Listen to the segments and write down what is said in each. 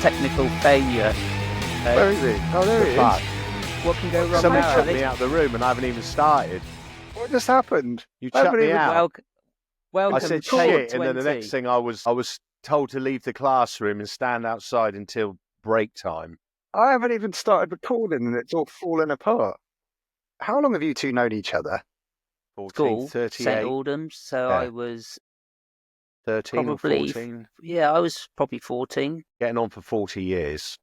technical failure. Where is he? Oh, there he Fuck. is. What can go wrong Somebody now, shut Ali? me out of the room and I haven't even started. What just happened? You I shut haven't me even- out. Welcome I said to shit, and then the 20. next thing I was told to leave the classroom and stand outside until break time. I haven't even started recording and it's all falling apart. How long have you two known each other? 14, School, 38, St Albans. So Yeah. I was 13 or probably 14, I was probably 14. getting on for 40 years.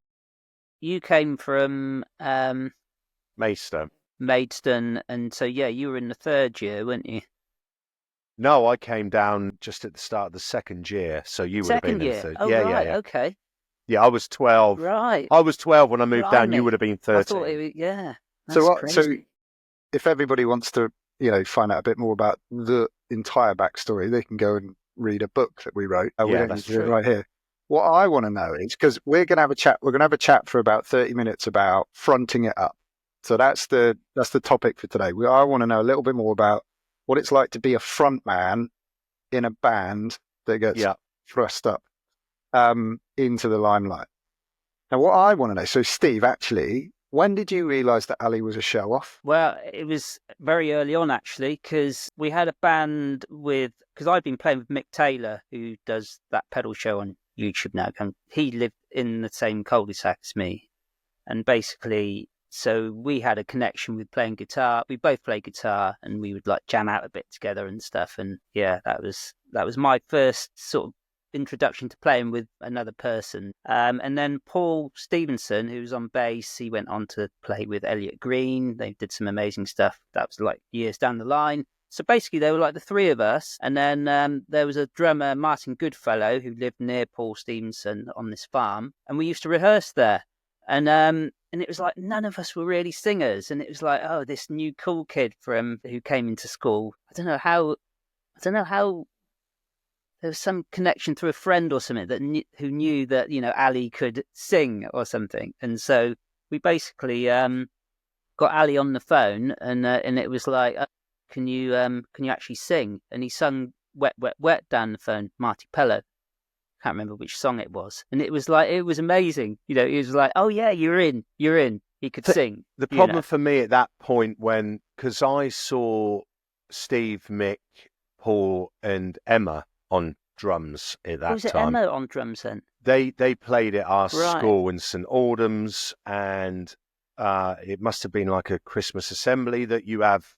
You came from Maidstone. Maidstone, and so you were in the third year, weren't you? No, I came down just at the start of the second year, so you would have been Second in year. third. Oh, yeah, right. yeah. Okay. Yeah, I was 12. Right. I was 12 when I moved down. You Blimey. would have been I 13. thought it was, yeah. That's So what? crazy. So if everybody wants to, find out a bit more about the entire backstory, they can go and read a book that we wrote. We Yeah, don't need that's to do it true. right here. What I want to know is, because we're going to have a chat. We're going to have a chat for about 30 minutes about fronting it up. So that's the topic for today. I want to know a little bit more about what it's like to be a front man in a band that gets thrust up into the limelight. Now, what I want to know, so Steve, actually, when did you realise that Ali was a show-off? Well, it was very early on, actually, because we had a band because I'd been playing with Mick Taylor, who does that pedal show on YouTube now. And he lived in the same cul-de-sac as me. And basically, so we had a connection with playing guitar. We both played guitar and we would like jam out a bit together and stuff. And yeah, that was my first sort of introduction to playing with another person. And then Paul Stevenson, who's on bass, he went on to play with Elliot Green. They did some amazing stuff. That was like years down the line. So basically, they were like the three of us. And then there was a drummer, Martin Goodfellow, who lived near Paul Stevenson on this farm. And we used to rehearse there. And it was like none of us were really singers. And it was like, oh, this new cool kid who came into school. I don't know how there was some connection through a friend or something who knew that, Ali could sing or something. And so we basically got Ali on the phone and it was like, can you actually sing? And he sung Wet, Wet, Wet down the phone, Marty Pello. Can't remember which song it was. And it was amazing. He was like, oh yeah, you're in. He could sing. The problem for me at that point because I saw Steve, Mick, Paul and Emma on drums at that was it time. Emma on drums then? They played at our Right. school in St Albans, and it must have been like a Christmas assembly that you have,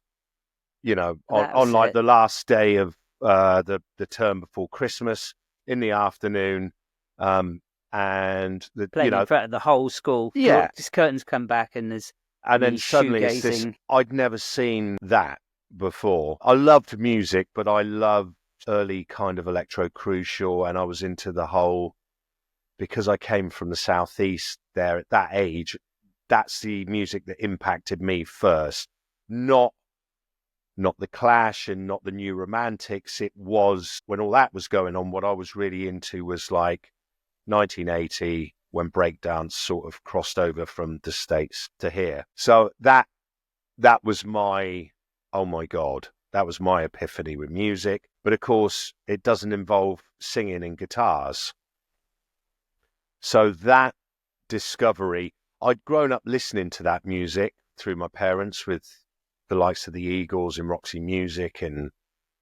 on like the last day of the term before Christmas in the afternoon, and playing in front of the whole school. Yeah, just curtains come back and then suddenly it's this. I'd never seen that before. I loved music, but I loved early kind of electro crucial, and I was into the whole, because I came from the southeast there at that age. That's the music that impacted me first, not the Clash and not the New Romantics. It was when all that was going on. What I was really into was like 1980, when breakdance sort of crossed over from the States to here. So that was my, oh my God, that was my epiphany with music. But of course, it doesn't involve singing and guitars. So that discovery, I'd grown up listening to that music through my parents with the likes of the Eagles and Roxy Music and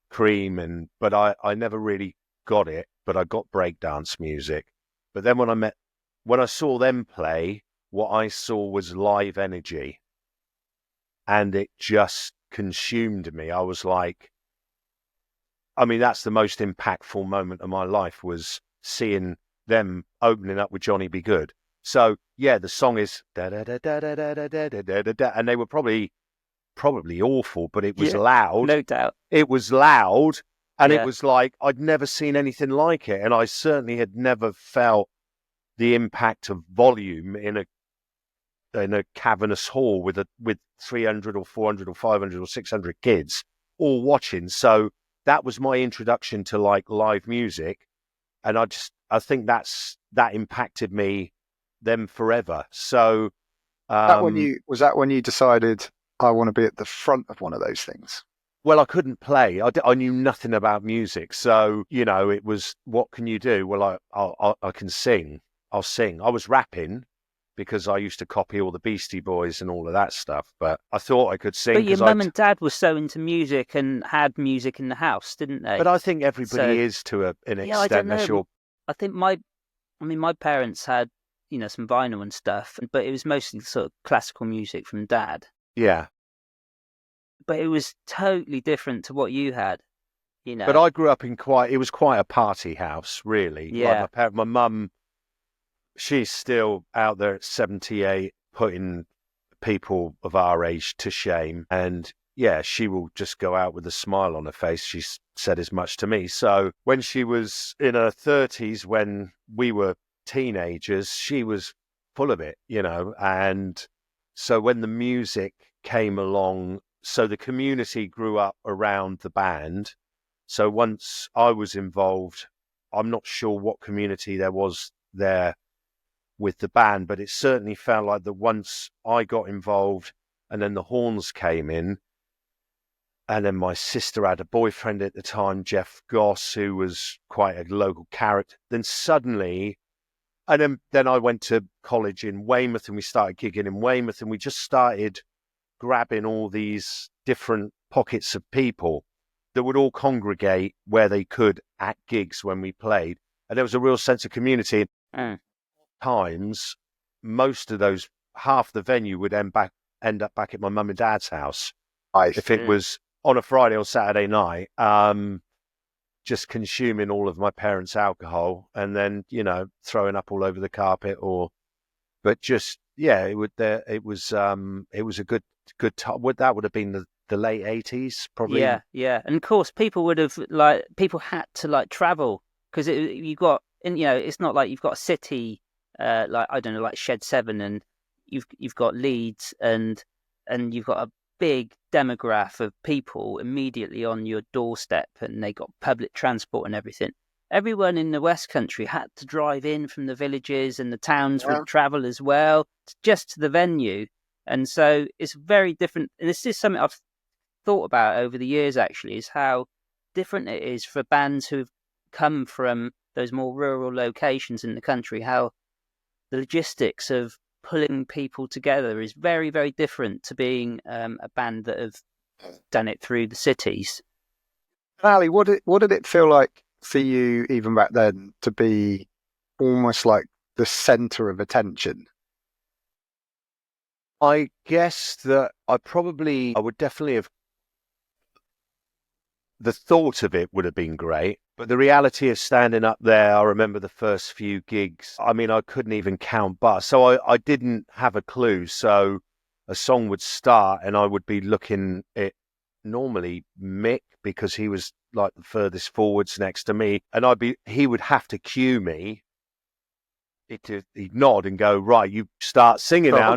Cream, but I never really got it, but I got breakdance music. But then when I saw them play, what I saw was live energy, and it just consumed me. I was like, that's the most impactful moment of my life, was seeing them opening up with Johnny B. Good. So yeah, the song is da da da da da da da da da da da, and they were probably awful, but it was loud. No doubt. It was loud, and it was like I'd never seen anything like it, and I certainly had never felt the impact of volume in a cavernous hall with 300 or 400 or 500 or 600 kids all watching. So that was my introduction to like live music, and I think that impacted me then forever. So was that when you decided I want to be at the front of one of those things? Well, I couldn't play. I knew nothing about music. So, it was, what can you do? Well, I can sing. I'll sing. I was rapping because I used to copy all the Beastie Boys and all of that stuff, but I thought I could sing. But your mum and dad were so into music and had music in the house, didn't they? But I think everybody is to an extent. I don't know. I think my parents had, some vinyl and stuff, but it was mostly sort of classical music from dad. Yeah. But it was totally different to what you had, But I grew up in it was quite a party house, really. Yeah. Like my mum, she's still out there at 78, putting people of our age to shame. And yeah, she will just go out with a smile on her face. She's said as much to me. So when she was in her 30s, when we were teenagers, she was full of it, And so when the music came along, so the community grew up around the band. So once I was involved, I'm not sure what community there was there with the band, but it certainly felt like that once I got involved and then the horns came in, and then my sister had a boyfriend at the time, Jeff Goss, who was quite a local character. Then suddenly, and then I went to college in Weymouth and we started gigging in Weymouth and we just started grabbing all these different pockets of people that would all congregate where they could at gigs when we played. And there was a real sense of community. Times, most of those, half the venue would end up back at my mum and dad's house. If it was on a Friday or Saturday night, just consuming all of my parents' alcohol and then, throwing up all over the carpet but just, yeah, it was a good time. That would have been the late 80s, probably. Yeah. And of course, people had to travel because it's not like you've got a city, like, I don't know, like Shed 7, and you've got Leeds and you've got a big demographic of people immediately on your doorstep, and they got public transport and everything. Everyone in the West Country had to drive in from the villages, and the towns would travel as well, just to the venue. And so it's very different. And this is something I've thought about over the years, actually, is how different it is for bands who've come from those more rural locations in the country, how the logistics of pulling people together is very, very different to being a band that have done it through the cities. Ali, what did it feel like for you, even back then, to be almost like the centre of attention? I guess that I would definitely have, the thought of it would have been great, but the reality of standing up there, I remember the first few gigs, I mean, I couldn't even count bars, so I didn't have a clue. So a song would start and I would be looking at normally Mick, because he was like the furthest forwards next to me, and he would have to cue me. He'd nod and go, right, you start singing now.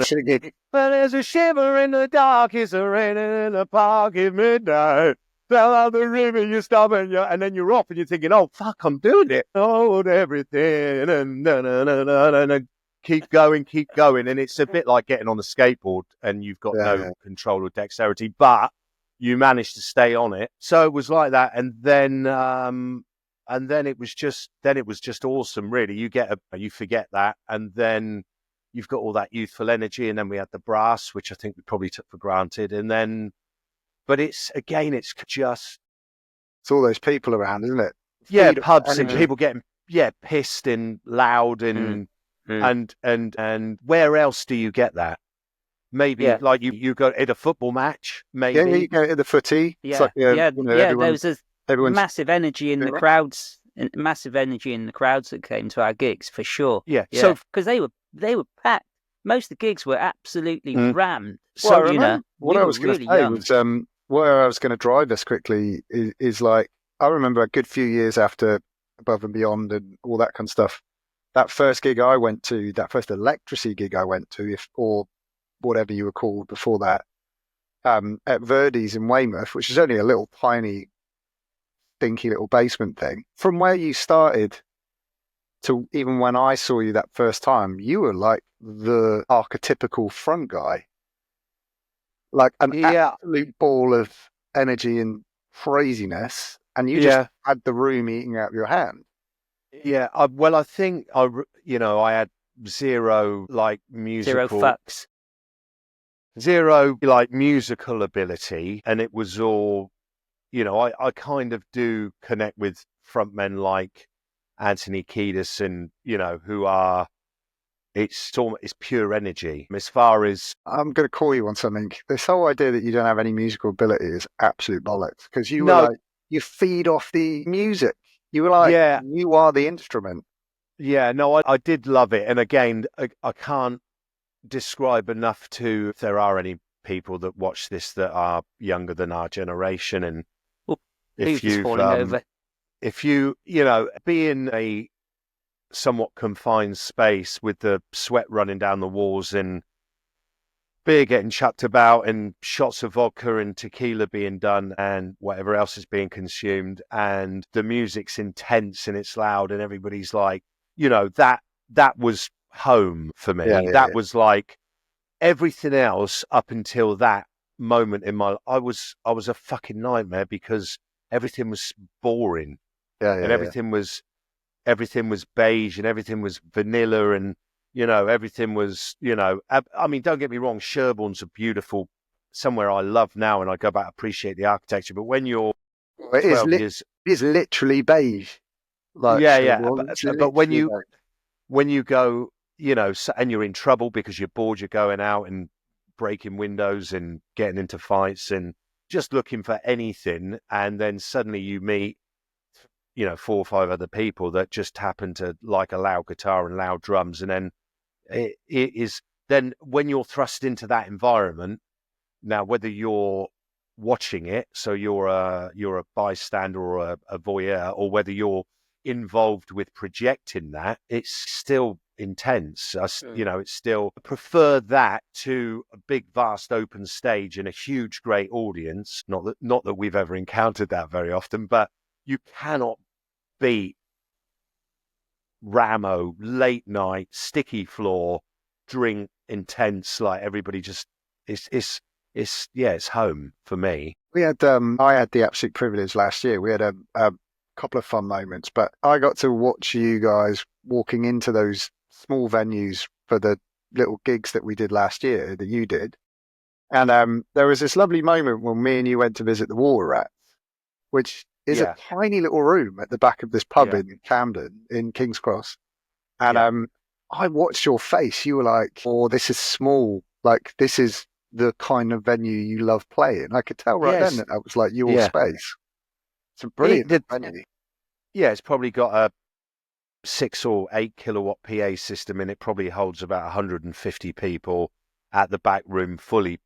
Well, there's a shiver in the dark, it's a raining in the park at midnight. Fell out the river, you stop and then you're off and you're thinking, oh, fuck, I'm doing it. Oh, everything. And keep going. And it's a bit like getting on a skateboard and you've got no control or dexterity, but you manage to stay on it. So it was like that. And then it was just awesome, really. You forget that. And then you've got all that youthful energy. And then we had the brass, which I think we probably took for granted. And then, but it's all those people around, isn't it? Yeah, pubs and people getting pissed and loud and where else do you get that? Maybe like you go at a football match, maybe. Yeah, you go to the footy. Yeah, there was a massive energy in the crowds, that came to our gigs, for sure. Yeah. So because they were packed. Most of the gigs were absolutely rammed. So what I was going to say was where I was going to drive this quickly is like, I remember a good few years after Above and Beyond and all that kind of stuff, that first gig I went to, that first Electrasy gig I went to, or whatever you were called before that, at Verdi's in Weymouth, which is only a little tiny, stinky little basement thing. From where you started to even when I saw you that first time, you were like the archetypical front guy. Like an absolute ball of energy and craziness, and you just had the room eating out of your hand. Yeah, well, I think I had zero like Zero musical, fucks. zero like musical ability, and it was all, I kind of do connect with frontmen like Anthony Kiedis and who are it's pure energy as far as I'm going to call you on something. This whole idea that you don't have any musical ability is absolute bollocks, because you were no, like, you feed off the music. You were like, yeah, you are the instrument. yeah, no, I did love it, and again, I can't describe enough to if there are any people that watch this that are younger than our generation, and Oh, if who's you've falling over? if you be in a somewhat confined space with the sweat running down the walls and beer getting chucked about and shots of vodka and tequila being done and whatever else is being consumed, and the music's intense and it's loud and everybody's like, that was home for Yeah, me. yeah, That yeah. was like everything else up until that moment in my I was a fucking nightmare because everything was boring Yeah, and yeah, yeah. everything was beige and everything was vanilla and everything was I mean, don't get me wrong, Sherborne's a beautiful somewhere I love now and I go back appreciate the architecture, but when you're Well, 12 years, it is literally beige. Like, yeah, yeah, Sherborne, it's but when literally beige. you go, and you're in trouble because you're bored, you're going out and breaking windows and getting into fights and just looking for anything, and then suddenly you meet, four or five other people that just happen to like a loud guitar and loud drums, and then it is then when you're thrust into that environment. Now, whether you're watching it, so you're a bystander or a voyeur, or whether you're involved with projecting that, it's still intense. It's still I prefer that to a big, vast, open stage and a huge, great audience. Not that we've ever encountered that very often, but you cannot beat Ramo, late night, sticky floor, drink intense, like everybody just it's home for me. We had, I had the absolute privilege last year. We had a couple of fun moments, but I got to watch you guys walking into those small venues for the little gigs that we did last year that you did. And there was this lovely moment when me and you went to visit the Water Rats, which is a Yeah, tiny little room at the back of this pub yeah, in Camden, in King's Cross. And yeah, I watched your face. You were like, "Oh, this is small. Like, this is the kind of venue you love playing." I could tell right then yes, that that was like your yeah. space. It's a It brilliant did. venue. Yeah, it's probably got a 6 or 8 kilowatt PA system and it. Probably holds about 150 people at the back room, fully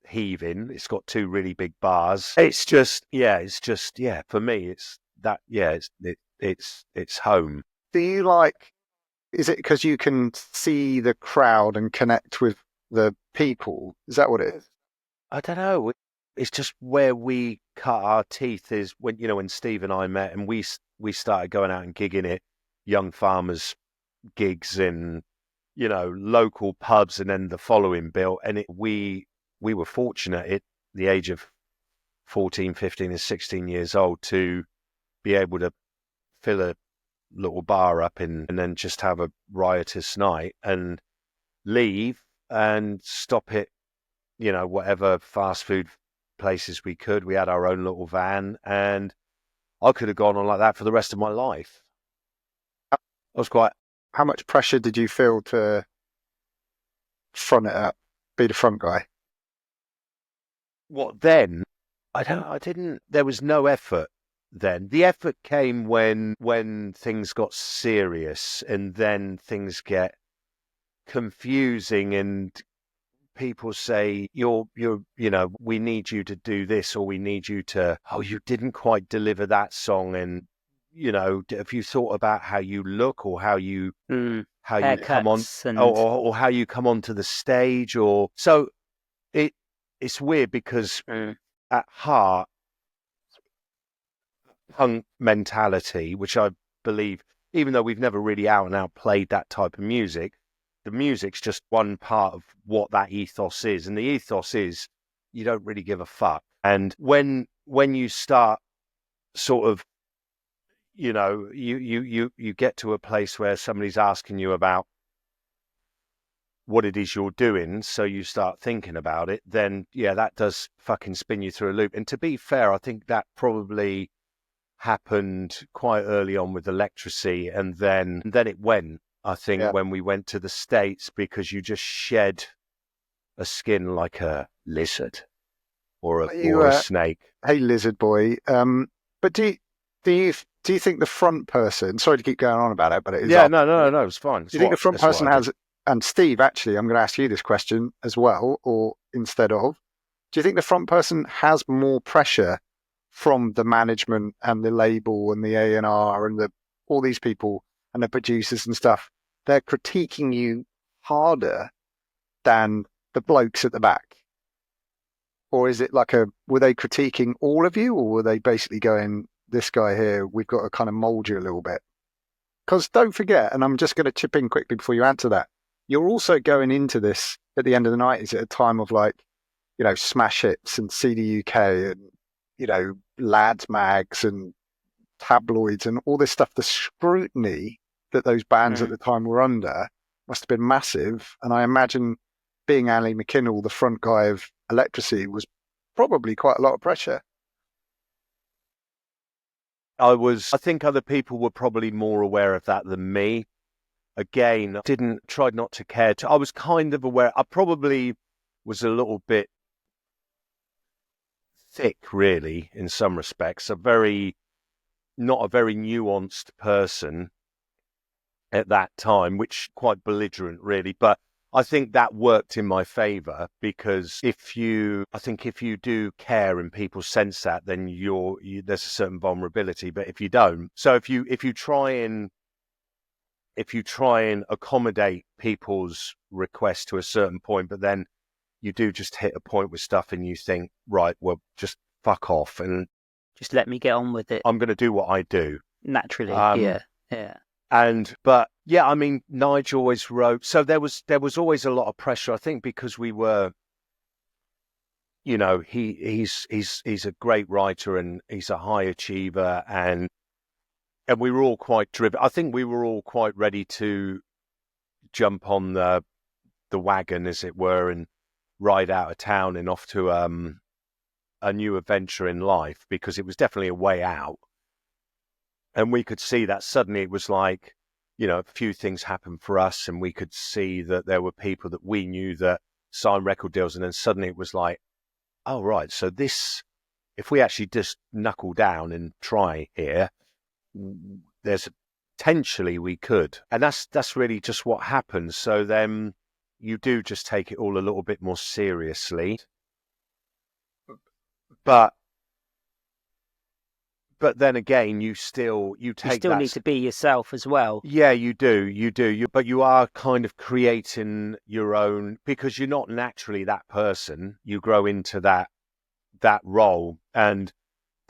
heaving. It's got two really big bars. It's just for me, it's that. Yeah, it's home. Do you like? Is it because you can see the crowd and connect with the people? Is that what it is? I don't know. It's just where we cut our teeth is when Steve and I met and we started going out and gigging it, young farmers gigs in local pubs, and then the following built, and we were fortunate at the age of 14, 15, and 16 years old to be able to fill a little bar up and then just have a riotous night and leave and stop it, whatever fast food places we could. We had our own little van, and I could have gone on like that for the rest of my life. I was quite. How much pressure did you feel to front it up, be the front guy? What then? I didn't. There was no effort then. The effort came when things got serious, and then things get confusing, and people say we need you to do this, or we need you to, oh, you didn't quite deliver that song, and have you thought about how you look, or how you come on, Haircuts and or how you come onto the stage, or so it's weird because at heart, punk mentality, which I believe, even though we've never really out and out played that type of music, the music's just one part of what that ethos is. And the ethos is you don't really give a fuck. And when you start sort of, you get to a place where somebody's asking you about what it is you're doing, so you start thinking about it, then yeah, that does fucking spin you through a loop. And to be fair, I think that probably happened quite early on with Electrasy, and then it went, I think, when we went to the States, because you just shed a skin like a lizard or a snake. Hey, lizard boy. But do you think the front person? Sorry to keep going on about it, but it is. No, it's fine. Do you think the front person has? And Steve, actually, I'm going to ask you this question as well, or instead of. Do you think the front person has more pressure from the management and the label and the A&R and all these people and the producers and stuff? They're critiquing you harder than the blokes at the back? Or is it like were they critiquing all of you, or were they basically going, this guy here, we've got to kind of mold you a little bit? Because don't forget, and I'm just going to chip in quickly before you answer that, you're also going into this at the end of the night, is at a time of smash hits and CD UK and, lads mags and tabloids and all this stuff. The scrutiny that those bands at the time were under must have been massive. And I imagine being Ali McKinnell, the front guy of Electrasy, was probably quite a lot of pressure. I think other people were probably more aware of that than me. Again, tried not to care. I was kind of aware. I probably was a little bit thick, really, in some respects. Not a very nuanced person at that time, which quite belligerent, really. But I think that worked in my favor, because if you do care and people sense that, then there's a certain vulnerability. But if you don't, so if you try and accommodate people's requests to a certain point, but then you do just hit a point with stuff and you think, right, well, just fuck off and just let me get on with it. I'm going to do what I do. Naturally, yeah. But yeah, I mean, Nigel always wrote, so there was always a lot of pressure, I think, because we were, he's a great writer and he's a high achiever, and we were all quite driven. I think we were all quite ready to jump on the wagon, as it were, and ride out of town and off to a new adventure in life, because it was definitely a way out. And we could see that suddenly it was like, a few things happened for us, and we could see that there were people that we knew that signed record deals, and then suddenly it was like, oh, right, so this, if we actually just knuckle down and try here, there's potentially we could. And that's really just what happens. So then you do just take it all a little bit more seriously. But then again, you still need to be yourself as well. Yeah, you do. But you are kind of creating your own, because you're not naturally that person. You grow into that role, and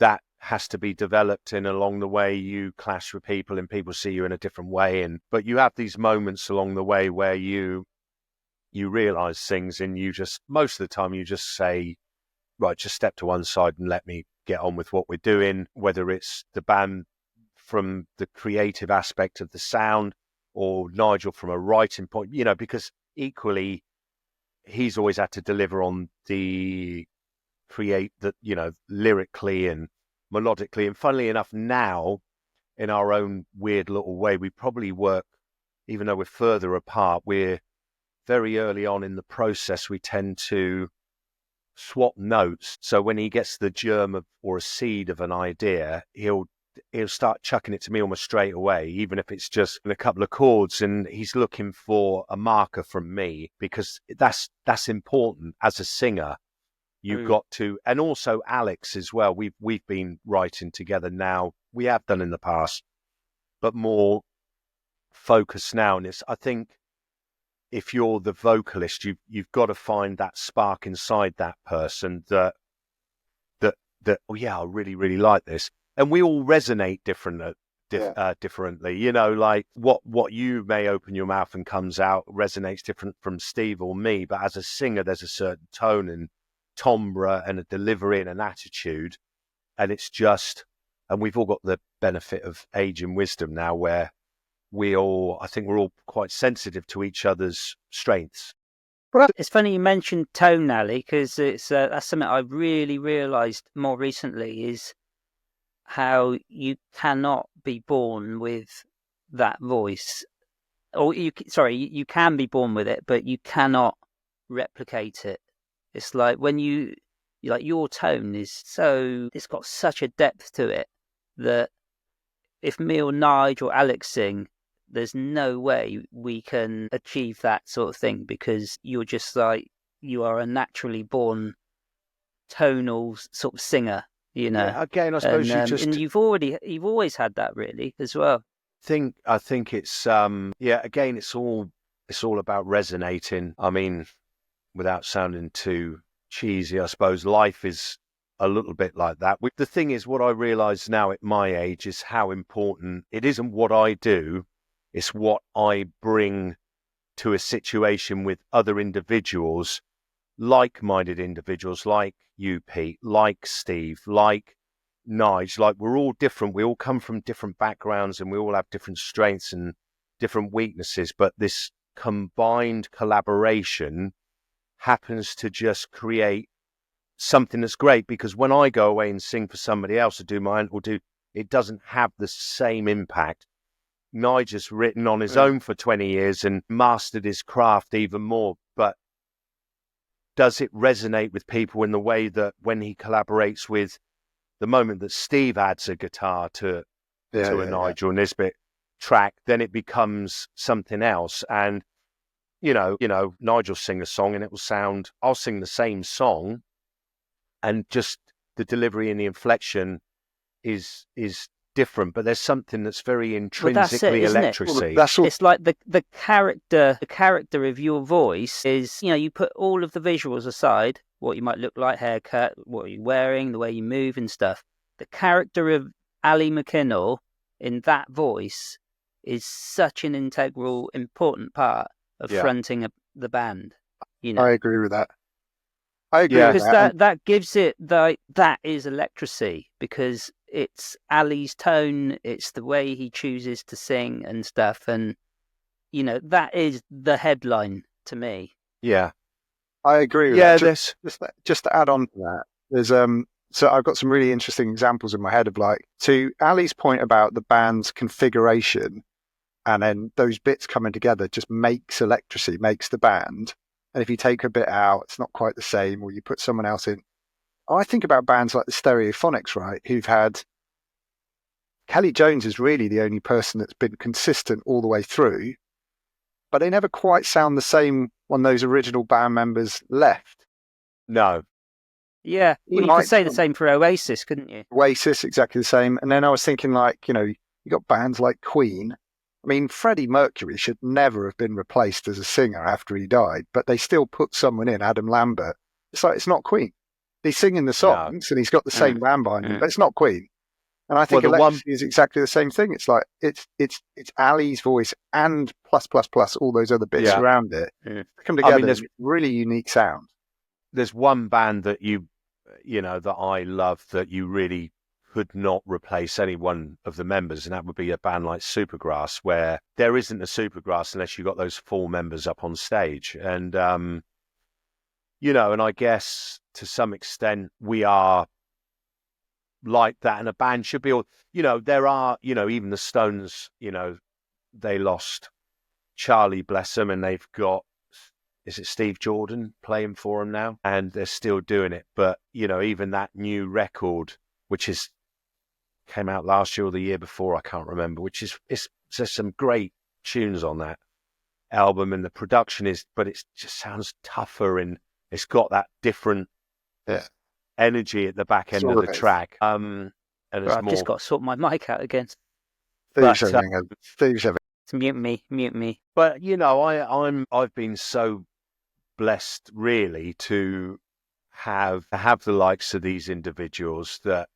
that has to be developed, and along the way you clash with people and people see you in a different way. But you have these moments along the way where you realize things, and most of the time you just say, right, just step to one side and let me get on with what we're doing, whether it's the band from the creative aspect of the sound, or Nigel from a writing point, because equally he's always had to deliver on the lyrically and melodically. And funnily enough, now in our own weird little way, we probably work, even though we're further apart, we're very early on in the process, we tend to swap notes. So when he gets the germ or a seed of an idea, he'll start chucking it to me almost straight away, even if it's just in a couple of chords, and he's looking for a marker from me, because that's important as a singer. You've got to, and also Alex as well. We've been writing together now. We have done in the past, but more focused now. And I think if you're the vocalist, you've got to find that spark inside that person that oh yeah, I really, really like this. And we all resonate differently. Like what you may open your mouth and comes out resonates different from Steve or me. But as a singer, there's a certain tone and timbre and a delivery and an attitude, and it's just, and we've all got the benefit of age and wisdom now, where I think we're all quite sensitive to each other's strengths. It's funny you mentioned tone, Ali, because that's something I've really realised more recently, is how you cannot be born with that voice. Or you can be born with it, but you cannot replicate it. It's like when your tone it's got such a depth to it that if me or Nige or Alex sing, there's no way we can achieve that sort of thing, because you're just like, you are a naturally born tonal sort of singer, Yeah, again, I suppose and you've always had that really as well. I think it's again, it's all about resonating. I mean, without sounding too cheesy, I suppose life is a little bit like that. The thing is, what I realise now at my age is how important it isn't what I do, it's what I bring to a situation with other individuals, like-minded individuals, like you, Pete, like Steve, like Nige. Like, we're all different. We all come from different backgrounds and we all have different strengths and different weaknesses. But this combined collaboration happens to just create something that's great, because when I go away and sing for somebody else or do mine it doesn't have the same impact. Nigel's written on his own for 20 years and mastered his craft even more, but does it resonate with people in the way that when he collaborates with, the moment that Steve adds a guitar to a Nigel Nisbet track, then it becomes something else. And Nigel sing a song and I'll sing the same song, and just the delivery and the inflection is different, but there's something that's very intrinsically Electrasy. It's like the character of your voice is, you put all of the visuals aside, what you might look like, haircut, what you're wearing, the way you move and stuff. The character of Ali McKinnell in that voice is such an integral, important part of fronting the band. I agree with that. I agree with that. That gives it that is Electrasy, because it's Ali's tone, it's the way he chooses to sing and stuff, and that is the headline to me. Yeah, I agree with that. Just to add on to that, there's so I've got some really interesting examples in my head of, like, to Ali's point about the band's configuration, and then those bits coming together just makes Electrasy, makes the band. And if you take a bit out, it's not quite the same, or you put someone else in. I think about bands like the Stereophonics, right, who've had Kelly Jones is really the only person that's been consistent all the way through, but they never quite sound the same when those original band members left. No. Yeah, well, you could say the same for Oasis, couldn't you? Oasis, exactly the same. And then I was thinking, like, you got bands like Queen. I mean, Freddie Mercury should never have been replaced as a singer after he died, but they still put someone in, Adam Lambert. It's like, it's not Queen. He's singing the songs and he's got the same band behind him, but it's not Queen. And I think Electrasy is exactly the same thing. It's like, it's Ali's voice and plus all those other bits around it. They come together, there's really unique sound. There's one band that that I love that you really could not replace any one of the members, and that would be a band like Supergrass, where there isn't a Supergrass unless you've got those 4 members up on stage. And and I guess to some extent we are like that, and a band should be all, there are, even the Stones, they lost Charlie, bless them, and they've got, is it Steve Jordan playing for them now, and they're still doing it. But even that new record, which came out last year or the year before, I can't remember, there's some great tunes on that album, and the production but it just sounds tougher, and it's got that different energy at the back end of the track. And I've just got to sort my mic out again. Steve's mute me. But I've been so blessed, really, to have the likes of these individuals that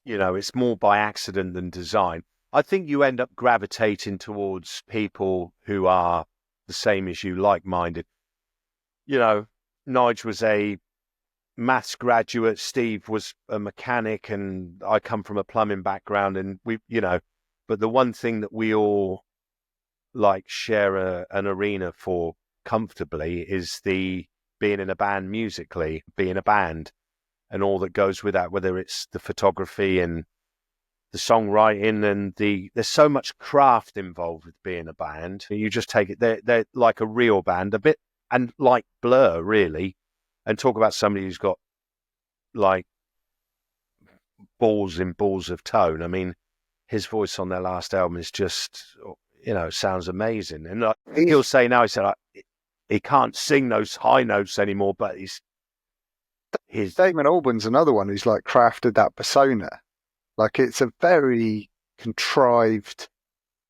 it's more by accident than design. I think you end up gravitating towards people who are the same as you, like-minded. Nige was a maths graduate. Steve was a mechanic, and I come from a plumbing background, and we, but the one thing that we all like share an arena for comfortably is the being in a band musically, being a band, and all that goes with that, whether it's the photography and the songwriting and there's so much craft involved with being a band. You just take it, they're like a real band, a bit, and like Blur, really. And talk about somebody who's got like balls of tone. I mean, his voice on their last album is just, sounds amazing. And he'll say now, he said, he can't sing those high notes anymore, but his Damon Albarn's another one who's like crafted that persona. Like it's a very contrived,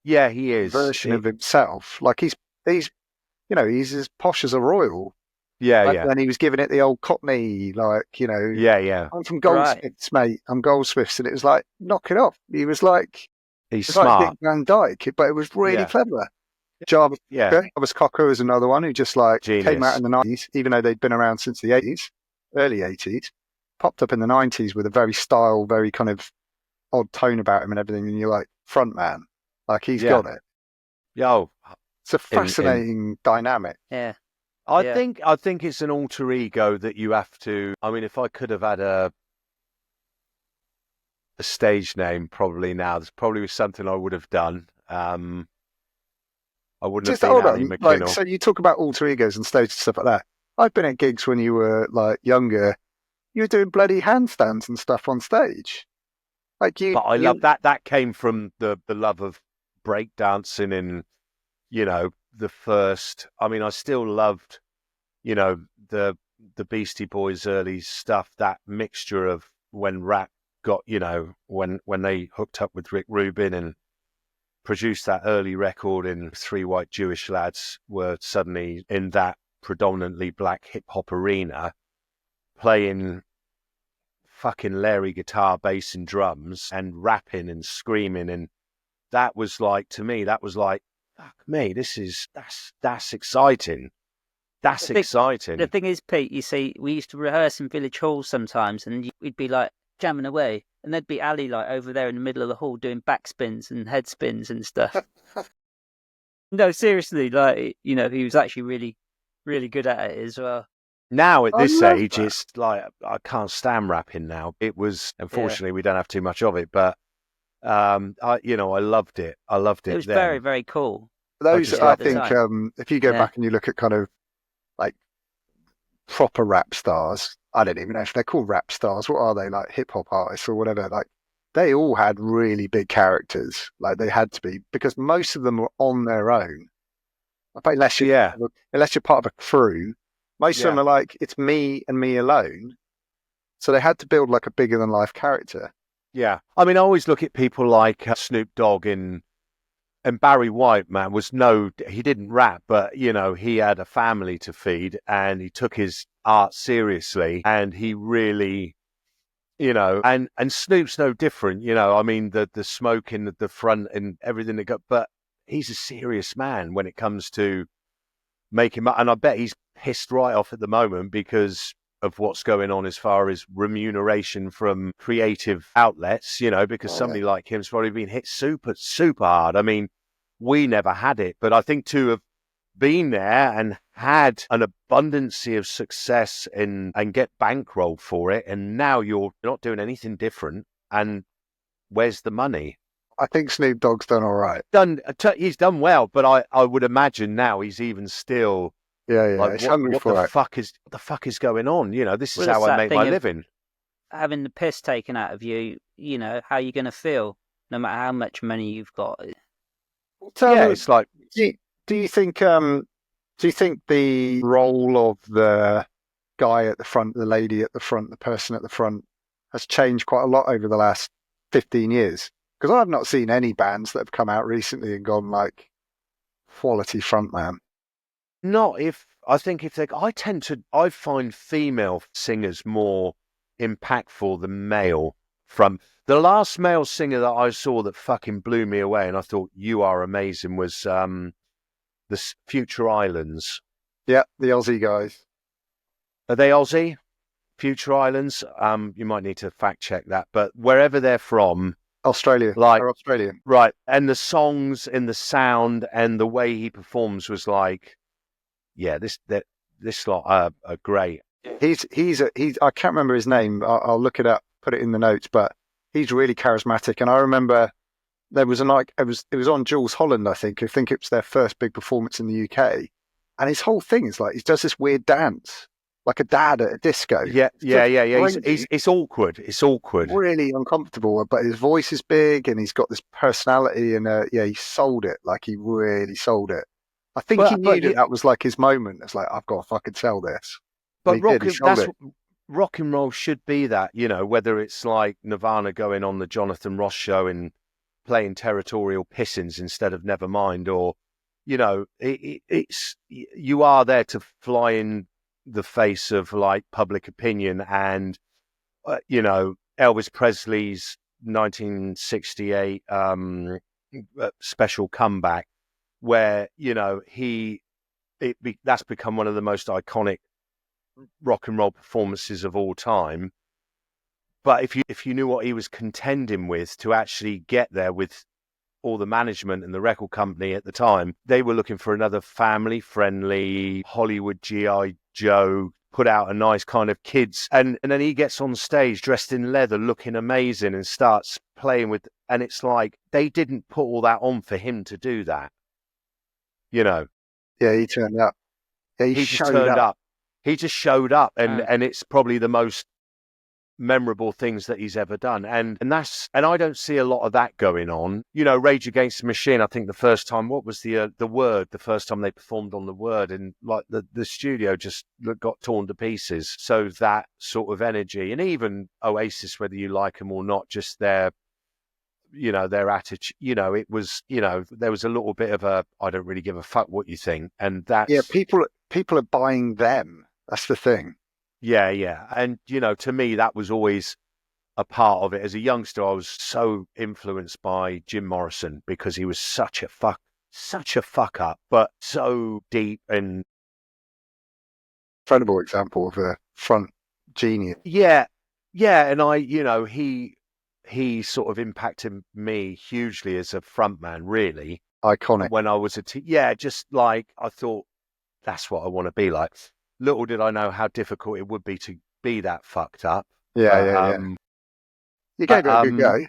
he is version of himself. Like he's he's as posh as a royal. Yeah. When he was giving it the old Cockney, like, Yeah. I'm from Goldsmiths, mate. I'm Goldsmiths. And it was like, knock it off. He was like, he's smart. Like Dick Van Dyke, but it was really clever. Jarvis Cocker is another one who just like Genius. Came out in the 90s, even though they'd been around since the 80s, early 80s, popped up in the 90s with a very very kind of odd tone about him and everything. And you're like, Frontman, like he's got it. Yo, it's a fascinating dynamic. Yeah. I think it's an alter ego that you have to. I mean, if I could have had a stage name, probably now, there's probably something I would have done. I wouldn't have been Annie McKinnell. Like, so you talk about alter egos and stage and stuff like that. I've been at gigs when you were like younger. You were doing bloody handstands and stuff on stage. But I love that. That came from the love of breakdancing and the first. I mean, I still loved the Beastie Boys early stuff. That mixture of when rap got when they hooked up with Rick Rubin and produced that early record, and three white Jewish lads were suddenly in that predominantly black hip hop arena playing fucking Larry guitar, bass and drums and rapping and screaming. And that was like, to me, that was like, fuck me, that's exciting. That's exciting. The thing is, Pete, you see, we used to rehearse in Village Hall sometimes, and we'd be like jamming away, and there'd be Ali like over there in the middle of the hall doing backspins and head spins and stuff. No, seriously, like he was actually really, really good at it as well. Now at this age, it's like I can't stand rapping now. It was, unfortunately, we don't have too much of it, but I loved it. I loved it. It was then. very, very cool. Those, I think, if you go back and you look at kind of like proper rap stars, I don't even know if they're called rap stars. What are they, like hip hop artists or whatever? Like they all had really big characters. Like they had to be, because most of them were on their own. Unless you're part of a crew. Most of them are like, it's me and me alone. So they had to build like a bigger than life character. Yeah. I mean, I always look at people like Snoop Dogg and Barry White, man, he didn't rap, but, he had a family to feed and he took his art seriously and he really, and Snoop's no different, I mean, the smoke in the front and everything but he's a serious man when it comes to making, and I bet he's pissed right off at the moment because of what's going on as far as remuneration from creative outlets, because somebody like him's probably been hit super, super hard. I mean, we never had it, but I think to have been there and had an abundance of success and get bankrolled for it, and now you're not doing anything different, and where's the money? I think Snoop Dogg's done all right. He's done well, but I would imagine now he's even still. Like, what the fuck is going on? This is how I make my living. Having the piss taken out of you, how you're going to feel, no matter how much money you've got. It's like. Do you think the role of the guy at the front, the lady at the front, the person at the front has changed quite a lot over the last 15 years? Because I've not seen any bands that have come out recently and gone like quality frontman. I find female singers more impactful than male. From the last male singer that I saw that fucking blew me away and I thought you are amazing was the Future Islands. Yeah, the Aussie guys. Are they Aussie? Future Islands. You might need to fact check that, but wherever they're from, Australia, like they're Australian, right? And the songs and the sound and the way he performs was like, yeah, this lot are great. He's I can't remember his name. I'll look it up, put it in the notes, but he's really charismatic. And I remember there was a night, it was on Jules Holland, I think it was their first big performance in the UK, and his whole thing is like he does this weird dance like a dad at a disco. Yeah. It's awkward. It's awkward. Really uncomfortable, but his voice is big and he's got this personality, and he sold it. Like he really sold it. I think he knew that was like his moment. It's like, I've got to fucking sell this. But rock and roll should be that, whether it's like Nirvana going on the Jonathan Ross show and playing Territorial Pissings instead of Nevermind, or, it's you are there to fly in the face of like public opinion and, Elvis Presley's 1968 special comeback, where, that's become one of the most iconic rock and roll performances of all time. But if you knew what he was contending with to actually get there with all the management and the record company at the time, they were looking for another family-friendly Hollywood G.I. Joe, put out a nice kind of kids. And then he gets on stage dressed in leather, looking amazing, and starts playing with... And it's like, they didn't put all that on for him to do that. Yeah, he turned up. Yeah, he just turned up. He just showed up, and it's probably the most memorable things that he's ever done, and I don't see a lot of that going on. Rage Against the Machine, I think the first time, what was the Word, the first time they performed on the Word, and like the studio just got torn to pieces. So that sort of energy, and even Oasis, whether you like them or not, just their attitude, it was, there was a little bit of a, I don't really give a fuck what you think, and that's people are buying them. That's the thing. Yeah. And, to me, that was always a part of it. As a youngster, I was so influenced by Jim Morrison because he was such a fuck up, but so deep and... Incredible example of a front genius. Yeah. And he sort of impacted me hugely as a frontman, really. Iconic. When I was just like, I thought, that's what I want to be like. Little did I know how difficult it would be to be that fucked up. Yeah. You gave it a good go.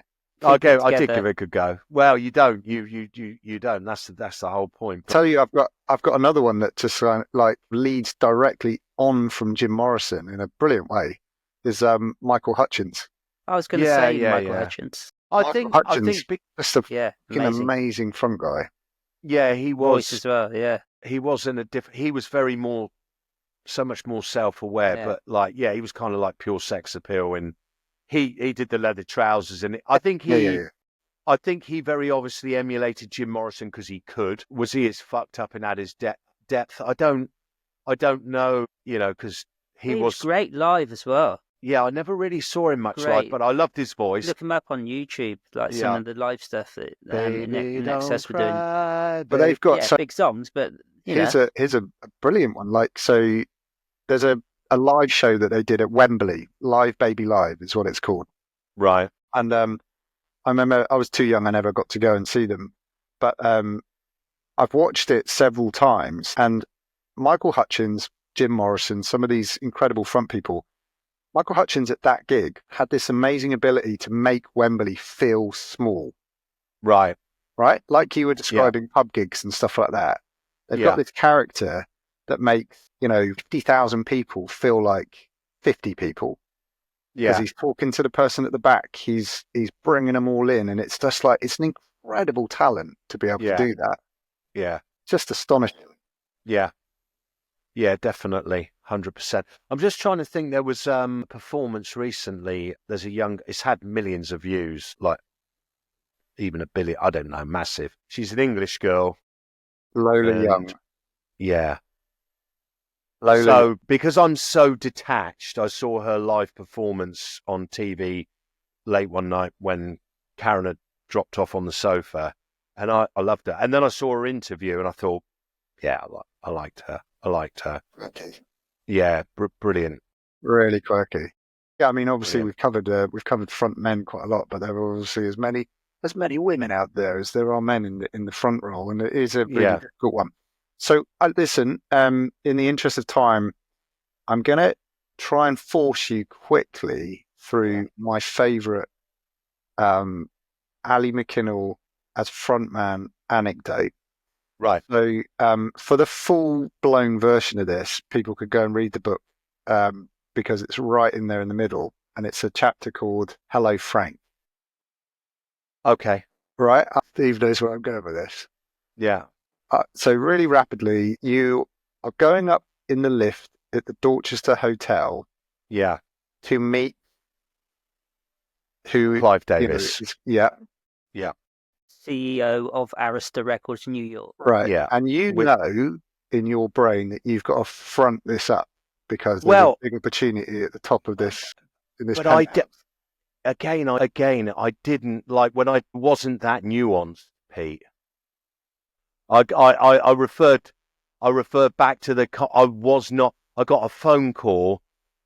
I did give it a good go. Well, you don't. You don't. That's the whole point. Tell you, I've got another one that just like leads directly on from Jim Morrison in a brilliant way. Is Michael Hutchance. I was going to say Michael Hutchance. I think just an amazing front guy. Yeah, he was voice as well. Yeah, he wasn't a different. He was so much more self-aware, but he was kind of like pure sex appeal, and he did the leather trousers, and I think I think he very obviously emulated Jim Morrison because he could. Was he as fucked up and had his depth? I don't know, because he was great live as well. Yeah, I never really saw him much live, but I loved his voice. Look him up on YouTube, like some of the live stuff that inxs were doing. But they've got big songs, but here's a brilliant one. Like, so there's a live show that they did at Wembley, Live Baby Live is what it's called. Right. And I remember I was too young, I never got to go and see them. But I've watched it several times, and Michael Hutchance, Jim Morrison, some of these incredible front people, Michael Hutchance at that gig had this amazing ability to make Wembley feel small. Right. Like you were describing pub gigs and stuff like that. They've got this character that makes, 50,000 people feel like 50 people. Yeah. Because he's talking to the person at the back. He's bringing them all in. And it's just like, it's an incredible talent to be able to do that. Yeah. Just astonishing. Yeah. Yeah, definitely. 100%. I'm just trying to think. There was a performance recently. There's it's had millions of views, like even a billion. I don't know, massive. She's an English girl. LolaYounggg. Yeah. So because I'm so detached, I saw her live performance on TV late one night when Karen had dropped off on the sofa, and I loved her. And then I saw her interview, and I thought, yeah, I liked her. Okay. Yeah, brilliant. Really quirky. Yeah, I mean, obviously we've covered Frontmen quite a lot, but there are obviously as many women out there as there are men in the front role, and it is a really difficult one. So listen, in the interest of time, I'm going to try and force you quickly through my favourite Ali McKinnell as frontman anecdote. Right. So for the full-blown version of this, people could go and read the book because it's right in there in the middle, and it's a chapter called Hello, Frank. Okay. Right? Steve knows where I'm going with this. Yeah. So really rapidly, you are going up in the lift at the Dorchester Hotel. Yeah. To meet Clive Davis. Yeah. CEO of Arista Records, New York. Right. Yeah. And know in your brain that you've got to front this up because there's a big opportunity at the top of this. In this, but I didn't like when I wasn't that nuanced, Pete. I referred back to I got a phone call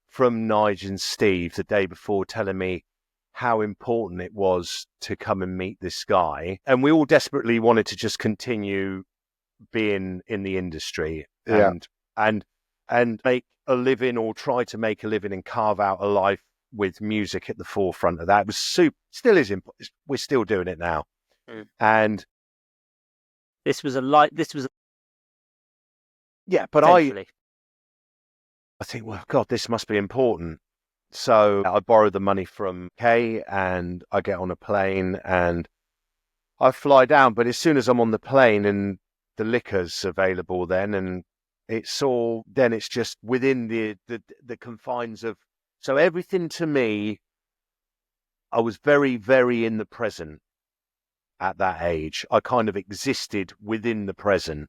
from Nigel and Steve the day before telling me how important it was to come and meet this guy. And we all desperately wanted to just continue being in the industry and make a living, or try to make a living and carve out a life with music at the forefront of that. It was still is important. We're still doing it now. And this was but I think, well, God, this must be important. So I borrowed the money from Kay and I get on a plane and I fly down. But as soon as I'm on the plane and the liquor's available then, and it's just within the confines of, so everything to me, I was very, very in the present at that age. I kind of existed within the present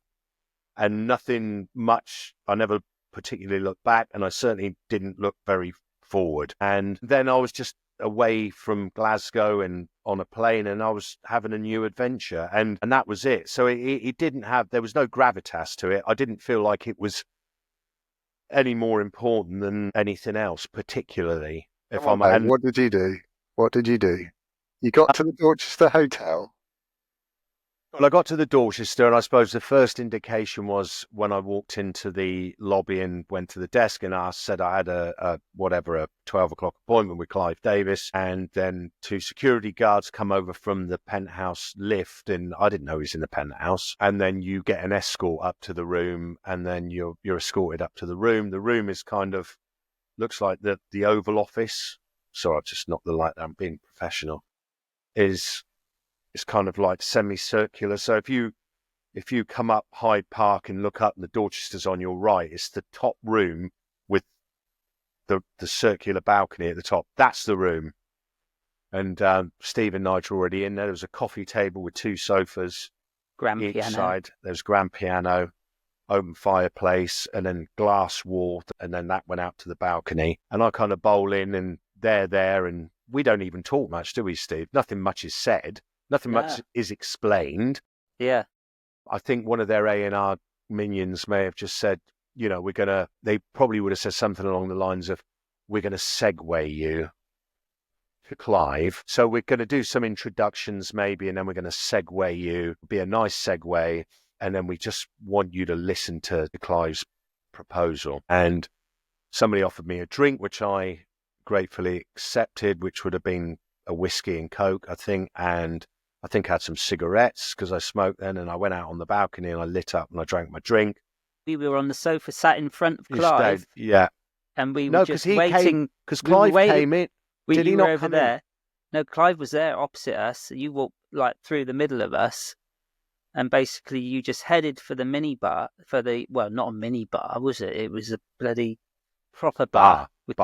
and nothing much. I never particularly looked back, and I certainly didn't look very forward. And then I was just away from Glasgow and on a plane, and I was having a new adventure, and that was it. So it didn't have, there was no gravitas to it. I didn't feel like it was any more important than anything else, particularly. What did you do? You got to the Dorchester Hotel. Well, I got to the Dorchester, and I suppose the first indication was when I walked into the lobby and went to the desk and said I had a 12 o'clock appointment with Clive Davis, and then two security guards come over from the penthouse lift, and I didn't know he was in the penthouse. And then you get an escort up to the room, and then you're escorted up to the room. The room is kind of looks like the Oval Office. Sorry, I've just knocked the light down. Being professional It's kind of like semicircular. So if you come up Hyde Park and look up, and the Dorchester's on your right, it's the top room with the circular balcony at the top. That's the room. And Steve and Nigel were already in there. There was a coffee table with two sofas each piano. side. There was grand piano, open fireplace, and then glass wall. And then that went out to the balcony. And I kind of bowl in, and they're there. And we don't even talk much, do we, Steve? Nothing much is said. Nothing much is explained. Yeah. I think one of their A&R minions may have just said, they probably would have said something along the lines of, we're going to segue you to Clive. So we're going to do some introductions maybe, and then we're going to segue you, be a nice segue. And then we just want you to listen to Clive's proposal. And somebody offered me a drink, which I gratefully accepted, which would have been a whiskey and Coke, I think. And I think I had some cigarettes because I smoked then, and I went out on the balcony and I lit up and I drank my drink. We were on the sofa sat in front of Clive. Yeah. And we were just waiting. Because Clive came in. Did he not over come there? In? No, Clive was there opposite us. You walked through the middle of us, and basically you just headed for the mini bar, not a mini bar, was it? It was a bloody proper bar with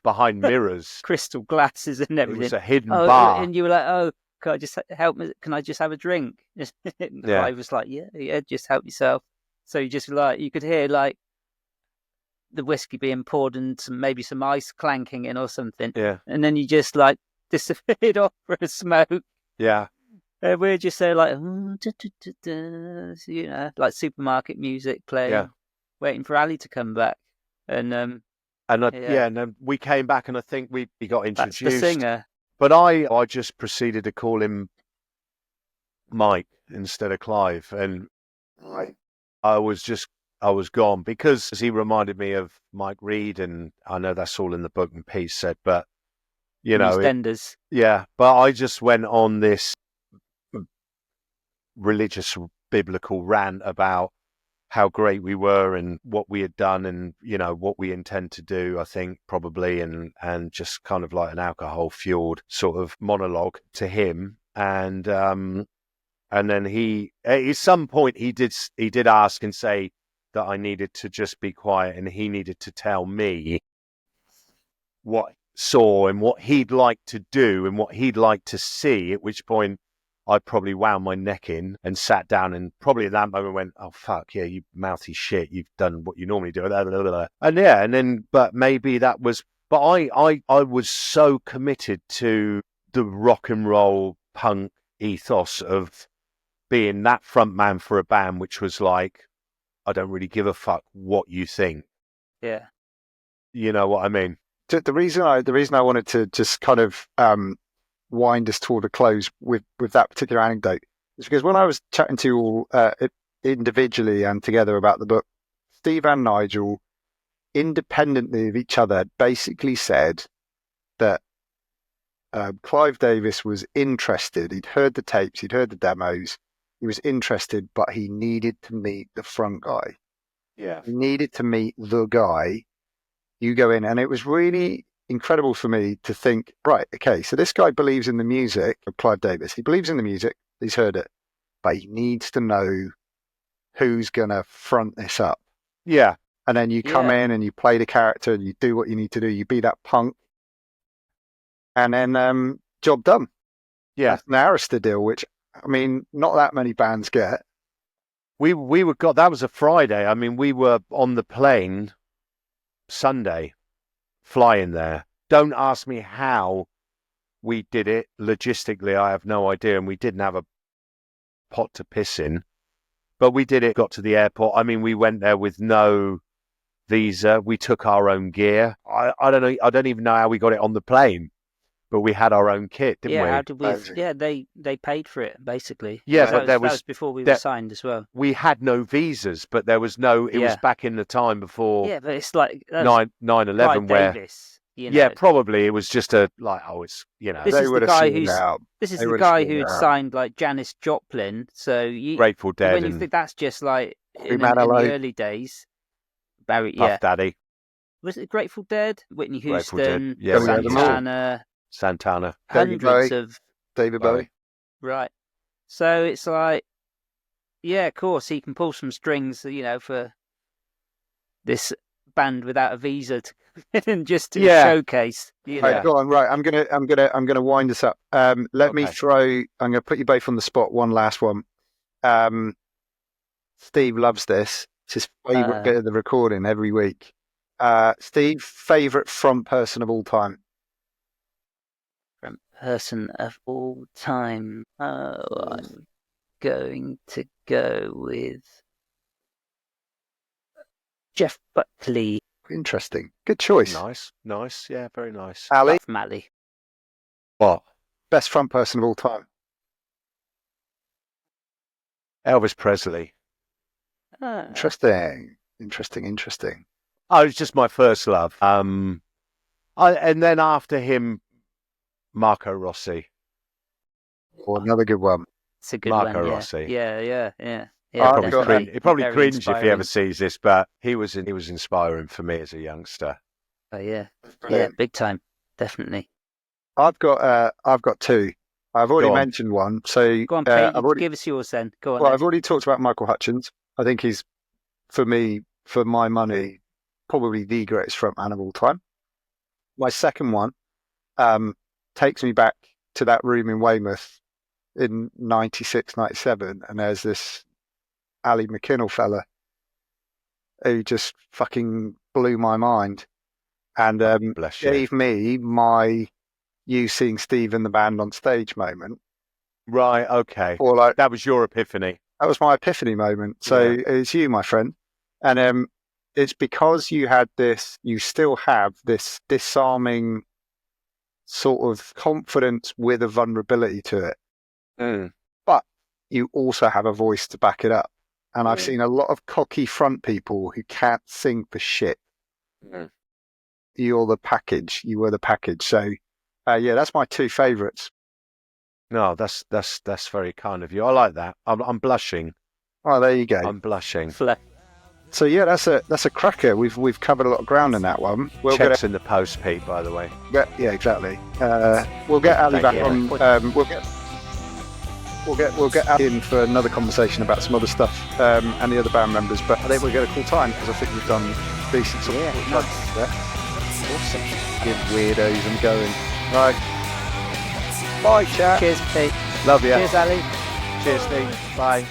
behind mirrors, crystal glasses and everything. It was a hidden bar. And you were like, "Oh, can I just help me? Can I just have a drink?" Clive was like, "Yeah, just help yourself." So you just you could hear the whiskey being poured and maybe some ice clanking in or something. Yeah. And then you just disappeared off for a smoke. Yeah. And we're just there like supermarket music playing, waiting for Ali to come back. And And and then we came back, and I think we got introduced. That's the singer. But I just proceeded to call him Mike instead of Clive, and I was gone because he reminded me of Mike Reed, and I know that's all in the book and Pete said, but EastEnders. But I just went on this religious biblical rant about how great we were and what we had done and what we intend to do, I think probably, and just kind of like an alcohol fueled sort of monologue to him, and then he at some point he did ask and say that I needed to just be quiet, and he needed to tell me what he saw and what he'd like to do and what he'd like to see, at which point I probably wound my neck in and sat down, and probably at that moment went, "Oh fuck yeah, you mouthy shit! You've done what you normally do." But maybe that was. But I was so committed to the rock and roll punk ethos of being that front man for a band, which was like, I don't really give a fuck what you think. Yeah, you know what I mean. The reason I wanted to just kind of wind us toward a close with that particular anecdote is because when I was chatting to you all individually and together about the book, Steve and Nigel, independently of each other, basically said that Clive Davis was interested. He'd heard the tapes, he'd heard the demos, he was interested, but he needed to meet the front guy. Yeah, he needed to meet the guy. You go in, and it was really incredible for me to think, right, okay, so this guy believes in the music of Clive Davis. He believes in the music. He's heard it, but he needs to know who's going to front this up. Yeah. And then you come in and you play the character and you do what you need to do. You be that punk. And then job done. Yeah. That's an Arista deal, which, I mean, not that many bands get. We that was a Friday. I mean, we were on the plane Sunday, flying there. Don't ask me how we did it logistically. I have no idea, and we didn't have a pot to piss in, but we did it. Got to the airport. I mean, we went there with no visa. We took our own gear. I don't know. I don't even know how we got it on the plane, but we had our own kit, didn't we? Yeah, how did we? Yeah, they paid for it basically. Yeah, but that was before we were signed as well. We had no visas, but there was no. It was back in the time before. Yeah, but it's like 9/11 where. Davis, Yeah, probably it was just a like. Oh, it's This is the guy who had signed like Janis Joplin. So Grateful Dead. When you think that's just like in the early days. Puff Daddy. Was it Grateful Dead? Whitney Houston, Santana, hundreds of David Bowie. Right. So it's like, yeah, of course he can pull some strings, for this band without a visa and just to showcase. Right, go on. Right, I'm gonna wind this up. Let me throw. I'm gonna put you both on the spot. One last one. Steve loves this. It's his favorite bit of the recording every week. Steve, favorite front person of all time. Front person of all time. I'm going to go with Jeff Buckley. Interesting. Good choice. Nice. Yeah, very nice. Ali? From Ali. What? Best front person of all time. Elvis Presley. Interesting. Oh, it's just my first love. And then after him, Marco Rossi. Another good one. It's a good Marco one. Rossi. Yeah. He probably cringe if he ever sees this, but he was inspiring for me as a youngster. Oh yeah, yeah, big time, definitely. I've got two. I've already mentioned one, so go on, Pete. Give us yours then. Go on. Well, I've already talked about Michael Hutchance. I think he's, for my money, probably the greatest frontman of all time. My second one takes me back to that room in Weymouth in 96, 97, and there's this Ali McKinnell fella who just fucking blew my mind and gave me my seeing Steve in the band on stage moment. Right, okay. Or like, that was your epiphany. That was my epiphany moment. So it's you, my friend. And it's because you still have this disarming sort of confidence with a vulnerability to it. But you also have a voice to back it up. And I've seen a lot of cocky front people who can't sing for shit. You were the package. So, that's my two favourites. No, that's very kind of you. I like that. I'm blushing. Oh, there you go. I'm blushing. So yeah, that's a cracker. We've covered a lot of ground in that one. Checks in the post, Pete. By the way. Yeah, exactly. We'll get Ali back on. We'll get Ali in for another conversation about some other stuff and the other band members. But I think we're going to call time because I think we've done decent sort of nice. There. Awesome. Give weirdos and going. Right. Bye, chat. Cheers, Pete. Love you. Cheers, Ali. Cheers, Steve. Bye.